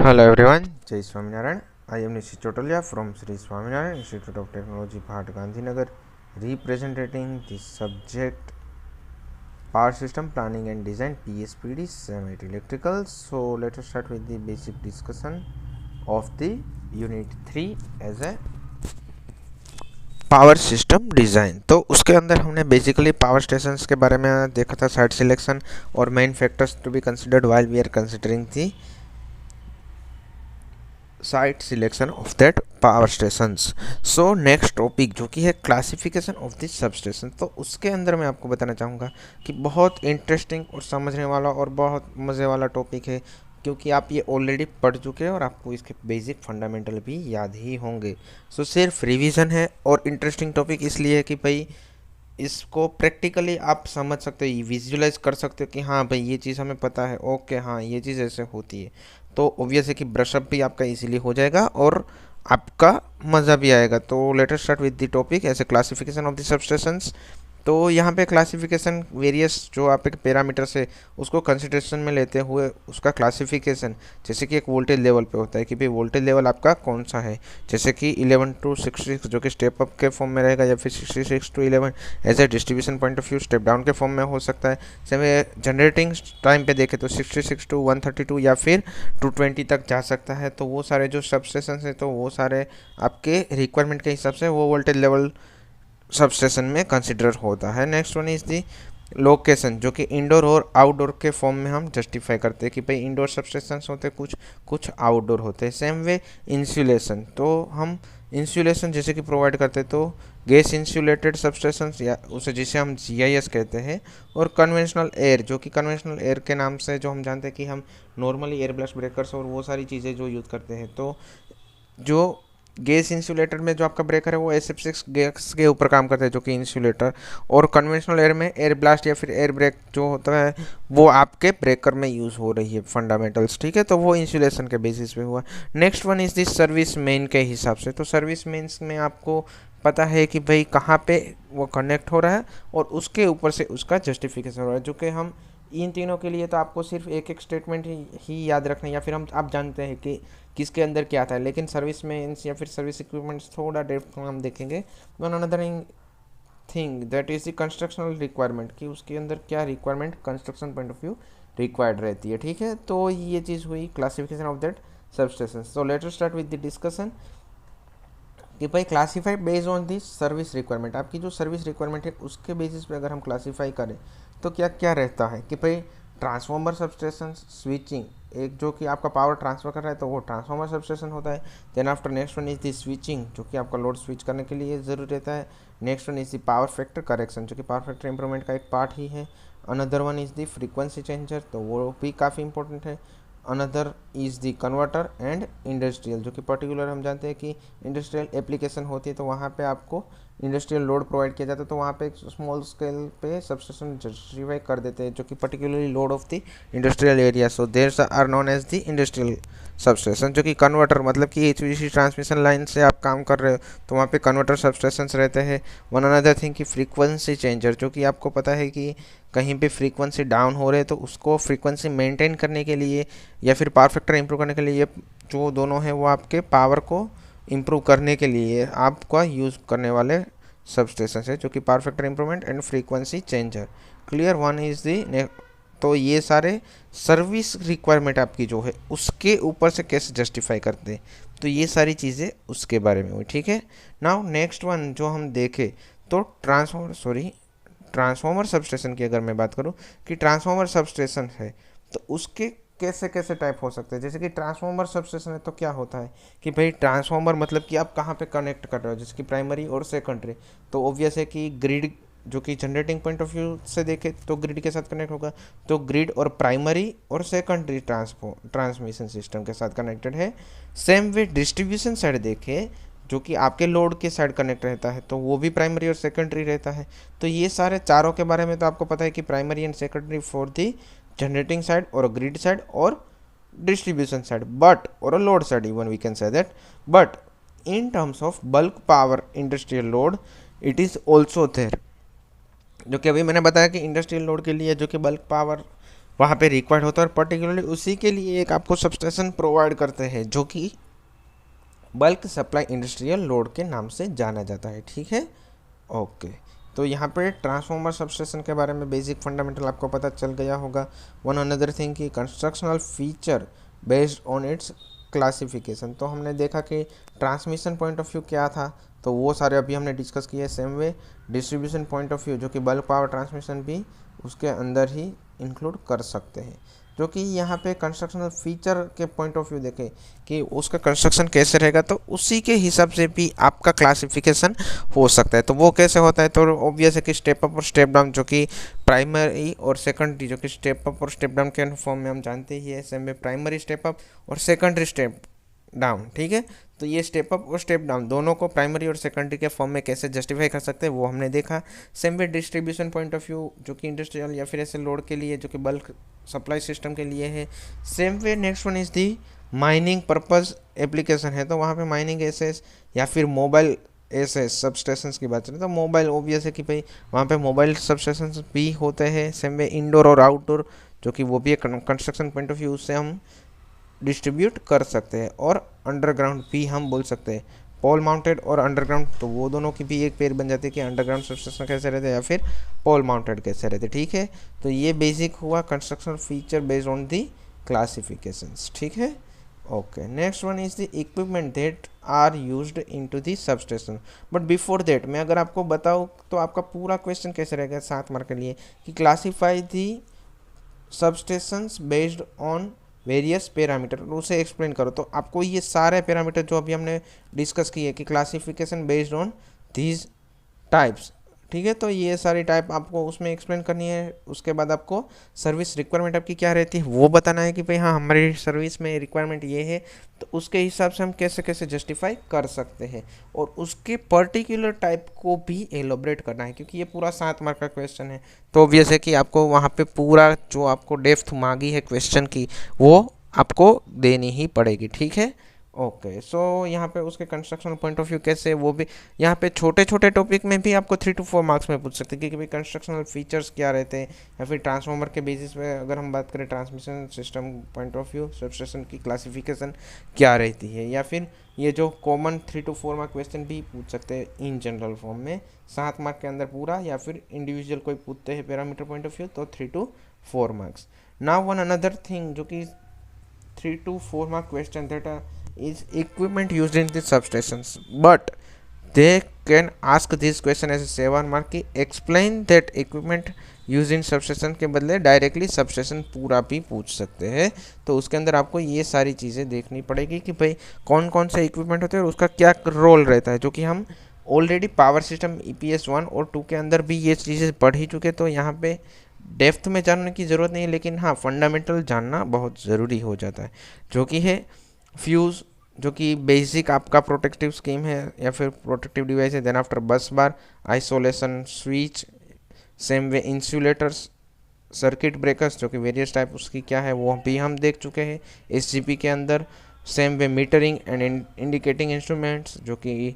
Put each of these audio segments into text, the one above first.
Hello everyone, Jai Swaminarayan. I am Nishi Chotolia from Sri Swaminarayan Institute of Technology, Bhat Gandhinagar, representing the subject Power System Planning and Design PSPD Semi Electrical. So let us start with the basic discussion of the Unit 3 as a power system design. तो उसके अंदर हमने basically power stations के बारे में देखा था, site selection और main factors to be considered while we are considering the site selection of that power stations. So next topic जो कि है classification of this substation. तो उसके अंदर मैं आपको बताना चाहूँगा कि बहुत इंटरेस्टिंग और समझने वाला और बहुत मज़े वाला टॉपिक है, क्योंकि आप ये ऑलरेडी पढ़ चुके हैं और आपको इसके बेसिक फंडामेंटल भी याद ही होंगे। सो सिर्फ रिवीजन है और इंटरेस्टिंग टॉपिक इसलिए है कि भाई इसको प्रैक्टिकली आप समझ सकते हो, विजुअलाइज कर सकते हो कि हाँ भाई ये चीज़ हमें पता है, ओके हाँ ये चीज़ ऐसे होती है। तो ऑब्वियस है कि ब्रशअप भी आपका इजीली हो जाएगा और आपका मज़ा भी आएगा। तो let us start with the topic as a classification of the substations. तो यहाँ पे क्लासिफिकेशन वेरियस जो आप एक पैरामीटर्स है उसको कंसिडरेशन में लेते हुए उसका क्लासिफिकेशन, जैसे कि एक वोल्टेज लेवल पे होता है कि भाई वोल्टेज लेवल आपका कौन सा है, जैसे कि 11 to 66 जो कि स्टेप अप के फॉर्म में रहेगा, या फिर 66 to 11 as a distribution point of view step down के फॉर्म में हो सकता है। सेम जनरेटिंग टाइम पे देखें तो 66 to 132 या फिर 220 तक जा सकता है। तो वो सारे जो सबस्टेशन है तो वो सारे आपके रिक्वायरमेंट के हिसाब से वो वोल्टेज लेवल सबस्टेशन में कंसिडर होता है। Next one is the location, जो कि इंडोर और आउटडोर के फॉर्म में हम जस्टिफाई करते हैं कि भाई इंडोर सबस्टेशन होते हैं, कुछ आउटडोर होते हैं। सेम वे इंसुलेशन, तो हम इंसुलेशन जैसे कि प्रोवाइड करते हैं तो गैस इंसुलेटेड सबस्टेशन या उसे जिसे हम GIS कहते हैं, और कन्वेंशनल एयर, जो कि कन्वेंशनल एयर के नाम से जो हम जानते हैं कि हम नॉर्मली एयर ब्लास्ट ब्रेकर्स और वो सारी चीज़ें जो यूज़ करते हैं। तो जो गैस इंसुलेटर में जो आपका ब्रेकर है वो SF6 गैस के ऊपर काम करता है, जो कि इंसुलेटर, और कन्वेंशनल एयर में एयर ब्लास्ट या फिर एयर ब्रेक जो होता है वो आपके ब्रेकर में यूज़ हो रही है फंडामेंटल्स, ठीक है। तो वो इंसुलेशन के बेसिस पे हुआ। Next one is this service main के हिसाब से। तो सर्विस मेन्स में आपको पता है कि भाई कहाँ पे वो कनेक्ट हो रहा है और उसके ऊपर से उसका जस्टिफिकेशन हो रहा है, जो कि हम इन तीनों के लिए तो आपको सिर्फ एक एक स्टेटमेंट ही याद रखना है, या फिर आप जानते हैं कि किसके अंदर क्या था, लेकिन सर्विस में या फिर सर्विस इक्विपमेंट्स थोड़ा डेप्थ में हम देखेंगे। One another thing that is the constructional requirement, कि उसके अंदर क्या requirement construction point of view required रहती है, ठीक है। तो ये चीज़ हुई classification of that substation. So let us start with the discussion कि भाई classify based on this service requirement. आपकी जो सर्विस रिक्वायरमेंट है उसके बेसिस पे अगर हम क्लासीफाई करें तो क्या क्या रहता है कि भाई ट्रांसफॉर्मर सबस्टेशन, स्विचिंग, एक जो कि आपका पावर ट्रांसफर कर रहा है तो वो ट्रांसफॉर्मर सबस्टेशन होता है। Then after next one is the switching, जो कि आपका लोड स्विच करने के लिए ज़रूरी रहता है। Next one is the power factor correction, जो कि पावर फैक्टर इंप्रूवमेंट का एक पार्ट ही है। Another one is the frequency changer, तो वो भी काफ़ी इंपॉर्टेंट है। Another is the converter and industrial, जो कि पर्टिकुलर हम जानते हैं कि इंडस्ट्रियल एप्लीकेशन होती है तो वहाँ पे आपको इंडस्ट्रियल लोड प्रोवाइड किया जाता है, तो वहाँ पे एक स्मॉल स्केल पे सबस्टेशन जस्टिफाई कर देते हैं जो कि particularly load of the industrial area. So there are known as the industrial substation, जो कि कन्वर्टर, मतलब कि HVDC ट्रांसमिशन लाइन से आप काम कर रहे हो तो वहाँ पे कन्वर्टर सबस्टेशंस रहते हैं। वन अनदर थिंग कि फ्रीक्वेंसी चेंजर, जो कि आपको पता है कि कहीं पे फ्रीक्वेंसी डाउन हो रहे हैं तो उसको फ्रीक्वेंसी मेंटेन करने के लिए या फिर पावर फैक्टर इंप्रूव करने के लिए, जो दोनों हैं वो आपके पावर को इम्प्रूव करने के लिए आपका यूज़ करने वाले सबस्टेशन है, जो कि power factor improvement and frequency changer. Clear, one is the. तो ये सारे सर्विस रिक्वायरमेंट आपकी जो है उसके ऊपर से कैसे जस्टिफाई करते हैं, तो ये सारी चीज़ें उसके बारे में हुई, ठीक है। नाउ नेक्स्ट वन जो हम देखें तो ट्रांसफॉर्मर सबस्टेशन की अगर मैं बात करूं कि ट्रांसफॉर्मर सबस्टेशन है तो उसके कैसे कैसे टाइप हो सकते हैं। जैसे कि ट्रांसफॉर्मर सबस्टेशन है तो क्या होता है कि भाई ट्रांसफॉर्मर मतलब कि आप कहाँ पे कनेक्ट कर रहे हो, जैसे कि प्राइमरी और सेकेंडरी। तो ऑब्वियस है कि ग्रिड, जो कि जनरेटिंग पॉइंट ऑफ व्यू से देखे तो ग्रिड के साथ कनेक्ट होगा, तो ग्रिड और प्राइमरी और सेकेंडरी ट्रांसमिशन सिस्टम के साथ कनेक्टेड है। सेम वे डिस्ट्रीब्यूशन साइड देखे जो कि आपके लोड के साइड कनेक्ट रहता है तो वो भी प्राइमरी और सेकेंडरी रहता है। तो ये सारे चारों के बारे में तो आपको पता है कि primary and secondary for the generating side और ग्रिड साइड और डिस्ट्रीब्यूशन साइड, बट और load side even we can say that. But in terms of bulk power industrial load it is also there, जो कि अभी मैंने बताया कि industrial load के लिए जो कि बल्क पावर वहाँ पे रिक्वायर्ड होता है, और पर्टिकुलरली उसी के लिए एक आपको सबस्टेशन प्रोवाइड करते हैं जो कि बल्क सप्लाई इंडस्ट्रियल लोड के नाम से जाना जाता है। ठीक है, ओके। तो यहाँ पे ट्रांसफॉर्मर सबस्टेशन के बारे में बेसिक फंडामेंटल आपको पता चल गया होगा। वन अनदर थिंग कि constructional feature based on it's classification, तो हमने देखा कि ट्रांसमिशन पॉइंट ऑफ व्यू क्या था, तो वो सारे अभी हमने डिस्कस किए। Same way distribution point of view जो कि बल्क पावर ट्रांसमिशन भी उसके अंदर ही इंक्लूड कर सकते हैं। जो कि यहाँ पे कंस्ट्रक्शनल फीचर के पॉइंट ऑफ व्यू देखें कि उसका कंस्ट्रक्शन कैसे रहेगा, तो उसी के हिसाब से भी आपका क्लासिफिकेशन हो सकता है। तो वो कैसे होता है, तो ऑब्वियस है कि स्टेप अप और स्टेप डाउन, जो कि प्राइमरी और सेकेंडरी, जो कि स्टेप अप और स्टेप डाउन के फॉर्म में हम जानते ही है। सेम में प्राइमरी स्टेप अप और सेकेंडरी स्टेप डाउन। ठीक है, तो ये स्टेप अप और स्टेप डाउन दोनों को प्राइमरी और सेकेंडरी के फॉर्म में कैसे जस्टिफाई कर सकते हैं वो हमने देखा। Same way distribution point of view जो कि इंडस्ट्रियल या फिर ऐसे लोड के लिए जो कि बल्क सप्लाई सिस्टम के लिए है। Same way next one is the mining purpose application है, तो वहाँ पे माइनिंग एसेस या फिर मोबाइल एसेस सबस्टेशंस की बात करें तो मोबाइल ऑब्वियस है कि भाई वहाँ पे मोबाइल सबस्टेशंस भी होते हैं। सेम वे इंडोर और आउटडोर जो कि वो भी एक कंस्ट्रक्शन पॉइंट ऑफ व्यू से हम डिस्ट्रीब्यूट कर सकते हैं। और अंडरग्राउंड भी हम बोल सकते हैं, पोल माउंटेड और अंडरग्राउंड, तो वो दोनों की भी एक पेयर बन जाती है कि अंडरग्राउंड सबस्टेशन कैसे रहते हैं या फिर पोल माउंटेड कैसे रहते हैं। ठीक है, तो ये बेसिक हुआ construction feature based on the classifications. ठीक है, okay. Next one is the equipment that are used into the substation. But before that मैं अगर आपको बताऊँ तो आपका पूरा क्वेश्चन कैसे रहेगा 7 मार्क के लिए कि classify the substations based on various parameter, उसे एक्सप्लेन करो। तो आपको ये सारे पैरामीटर जो अभी हमने डिस्कस किए कि classification based on these types, ठीक है, तो ये सारी टाइप आपको उसमें एक्सप्लेन करनी है। उसके बाद आपको सर्विस रिक्वायरमेंट आपकी क्या रहती है वो बताना है कि भाई हाँ हमारी सर्विस में रिक्वायरमेंट ये है, तो उसके हिसाब से हम कैसे कैसे जस्टिफाई कर सकते हैं, और उसके पर्टिकुलर टाइप को भी एलोबरेट करना है क्योंकि ये पूरा 7 मार्क का क्वेश्चन है। तो ऑब्वियस है कि आपको वहाँ पे पूरा जो आपको डेप्थ मांगी है क्वेश्चन की वो आपको देनी ही पड़ेगी। ठीक है, ओके। सो यहाँ पे उसके कंस्ट्रक्शन पॉइंट ऑफ व्यू कैसे, वो भी यहाँ पे छोटे छोटे टॉपिक में भी आपको 3 to 4 मार्क्स में पूछ सकते हैं कि भाई कंस्ट्रक्शनल फीचर्स क्या रहते हैं, या फिर ट्रांसफार्मर के बेसिस पे अगर हम बात करें transmission system point of view substation की क्लासिफिकेशन क्या रहती है, या फिर ये जो कॉमन 3 to 4 मार्क क्वेश्चन भी पूछ सकते हैं इन जनरल फॉर्म में 7 मार्क के अंदर पूरा, या फिर इंडिविजुअल कोई पूछते हैं पैरामीटर पॉइंट ऑफ व्यू तो 3 to 4 marks. Now one another thing जो कि 3 to 4 mark question that is equipment used in the substations, but they can ask this question as a 7 mark की explain that equipment use in substation के बदले directly substation पूरा भी पूछ सकते हैं। तो उसके अंदर आपको ये सारी चीज़ें देखनी पड़ेगी कि भाई कौन कौन से इक्विपमेंट होते हैं और उसका क्या रोल रहता है, जो कि हम ऑलरेडी पावर सिस्टम EPS 1 और 2 के अंदर भी ये चीज़ें पढ़ ही चुके। तो यहाँ पे डेप्थ में जानने की ज़रूरत नहीं है, लेकिन हाँ फंडामेंटल जानना बहुत ज़रूरी हो जाता है, जो कि है फ्यूज़ जो कि बेसिक आपका प्रोटेक्टिव स्कीम है या फिर प्रोटेक्टिव डिवाइस है। Then after bus bar, isolation switch, same way insulators, circuit breakers जो कि वेरियस टाइप उसकी क्या है वो भी हम देख चुके हैं SGP के अंदर। Same way metering and indicating instruments जो कि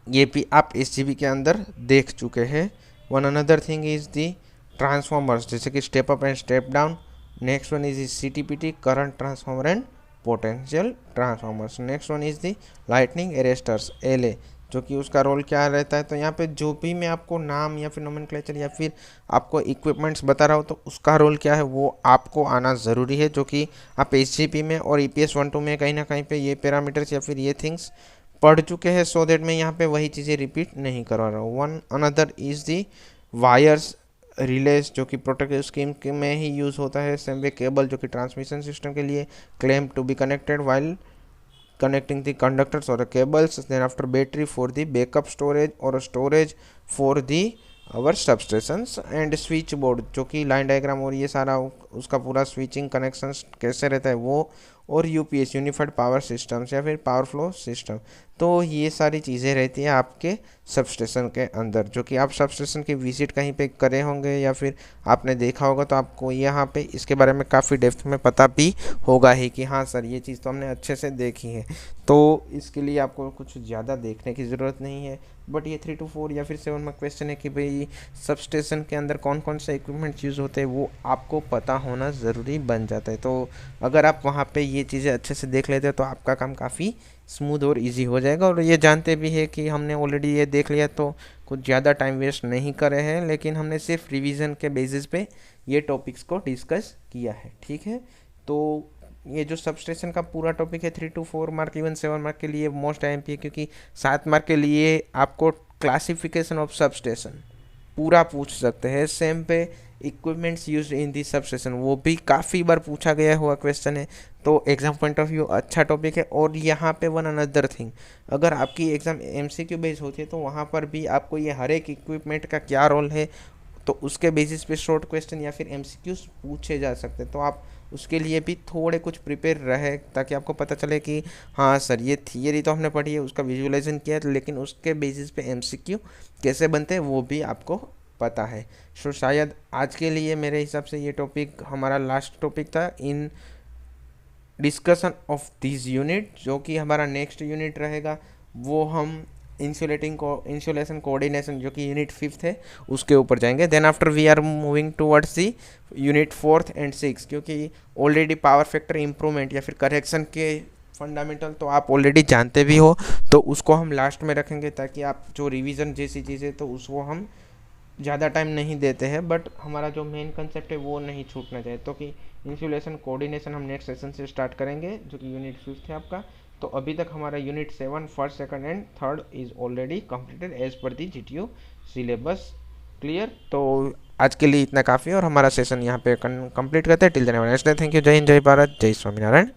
ये भी आप SGP के अंदर देख चुके हैं। One another thing is the transformers जैसे कि step up and step down. Next one is CTPT, current transformer and potential transformers. Next one is the lightning arresters LA, जो कि उसका रोल क्या रहता है। तो यहाँ पे जो भी मैं आपको नाम या फिर नोमेनक्लेचर या फिर आपको इक्विपमेंट्स बता रहा हूँ तो उसका रोल क्या है वो आपको आना ज़रूरी है, जो कि आप SGP में और EPS 1-2 में कहीं ना कहीं पे ये पैरामीटर्स या फिर ये थिंग्स पढ़ चुके हैं। सो दैट मैं यहाँ पे वही चीज़ें रिपीट नहीं करवा रहा हूँ। One another is the wires release जो कि प्रोटेक्टिव स्कीम में ही यूज़ होता है। सेम वे केबल जो कि ट्रांसमिशन सिस्टम के लिए claim to be connected while connecting the conductors or the cables. Then after battery for the backup storage or storage for the our substations and switch board जो कि line diagram और ये सारा उसका पूरा switching connections कैसे रहता है वो और यूपीएस यूनिफाइड पावर सिस्टम्स या फिर पावर फ्लो सिस्टम। तो ये सारी चीज़ें रहती हैं आपके सबस्टेशन के अंदर, जो कि आप सबस्टेशन की विजिट कहीं पे करे होंगे या फिर आपने देखा होगा, तो आपको यहाँ पे इसके बारे में काफ़ी डेप्थ में पता भी होगा ही कि हाँ सर ये चीज़ तो हमने अच्छे से देखी है। तो इसके लिए आपको कुछ ज़्यादा देखने की ज़रूरत नहीं है। बट ये 3 to 4 या फिर 7 में क्वेश्चन है कि भाई सबस्टेशन के अंदर कौन कौन से इक्विपमेंट्स यूज़ होते हैं, वो आपको पता होना ज़रूरी बन जाता है। तो अगर आप वहाँ पे ये चीज़ें अच्छे से देख लेते हो तो आपका काम काफ़ी स्मूथ और इजी हो जाएगा। और ये जानते भी है कि हमने ऑलरेडी ये देख लिया, तो कुछ ज़्यादा टाइम वेस्ट नहीं करे हैं, लेकिन हमने सिर्फ रिवीजन के बेसिस पे ये टॉपिक्स को डिस्कस किया है। ठीक है, तो ये जो सबस्टेशन का पूरा टॉपिक है 3 to 4 मार्क, इवन 7 मार्क के लिए मोस्ट IMP है, क्योंकि 7 मार्क के लिए आपको क्लासिफिकेशन ऑफ सबस्टेशन पूरा पूछ सकते हैं। सेम पे equipments use in the substation, वो भी काफ़ी बार पूछा गया हुआ क्वेश्चन है। तो एग्जाम पॉइंट ऑफ व्यू अच्छा टॉपिक है। और यहाँ पे वन अनदर थिंग, अगर आपकी एग्ज़ाम MCQ बेस्ड होती है तो वहाँ पर भी आपको ये हर एक इक्विपमेंट का क्या रोल है, तो उसके बेसिस पे शॉर्ट क्वेश्चन या फिर MCQs पूछे जा सकते हैं। तो आप उसके लिए भी थोड़े कुछ प्रिपेयर रहे, ताकि आपको पता चले कि हाँ सर ये थियरी तो हमने पढ़ी है, उसका विजुअलाइजेशन किया है, लेकिन उसके बेसिस पे MCQ कैसे बनते हैं वो भी आपको पता है। सो शायद आज के लिए मेरे हिसाब से ये टॉपिक हमारा लास्ट टॉपिक था in discussion of this unit. जो कि हमारा नेक्स्ट यूनिट रहेगा वो हम इंसुलेशन कोऑर्डिनेशन, जो कि यूनिट 5th है, उसके ऊपर जाएंगे। Then after we are moving towards the unit 4th and 6th, क्योंकि ऑलरेडी पावर फैक्टर इम्प्रूवमेंट या फिर करेक्शन के फंडामेंटल तो आप ऑलरेडी जानते भी हो, तो उसको हम लास्ट में रखेंगे, ताकि आप जो रिवीजन जैसी चीज़ें तो उसको हम ज़्यादा टाइम नहीं देते हैं, बट हमारा जो मेन कंसेप्ट है वो नहीं छूटना चाहिए। तो कि इंसुलेशन कोऑर्डिनेशन हम नेक्स्ट सेशन से स्टार्ट करेंगे, जो कि यूनिट 5th है आपका। तो अभी तक हमारा unit 7 first, second and third is already completed as per the GTU syllabus. Clear? तो आज के लिए इतना काफ़ी है और हमारा सेशन यहाँ पे कंप्लीट करते हैं। Till then have a nice day. Thank you. जय हिंद, जय भारत, जय स्वामीनारायण।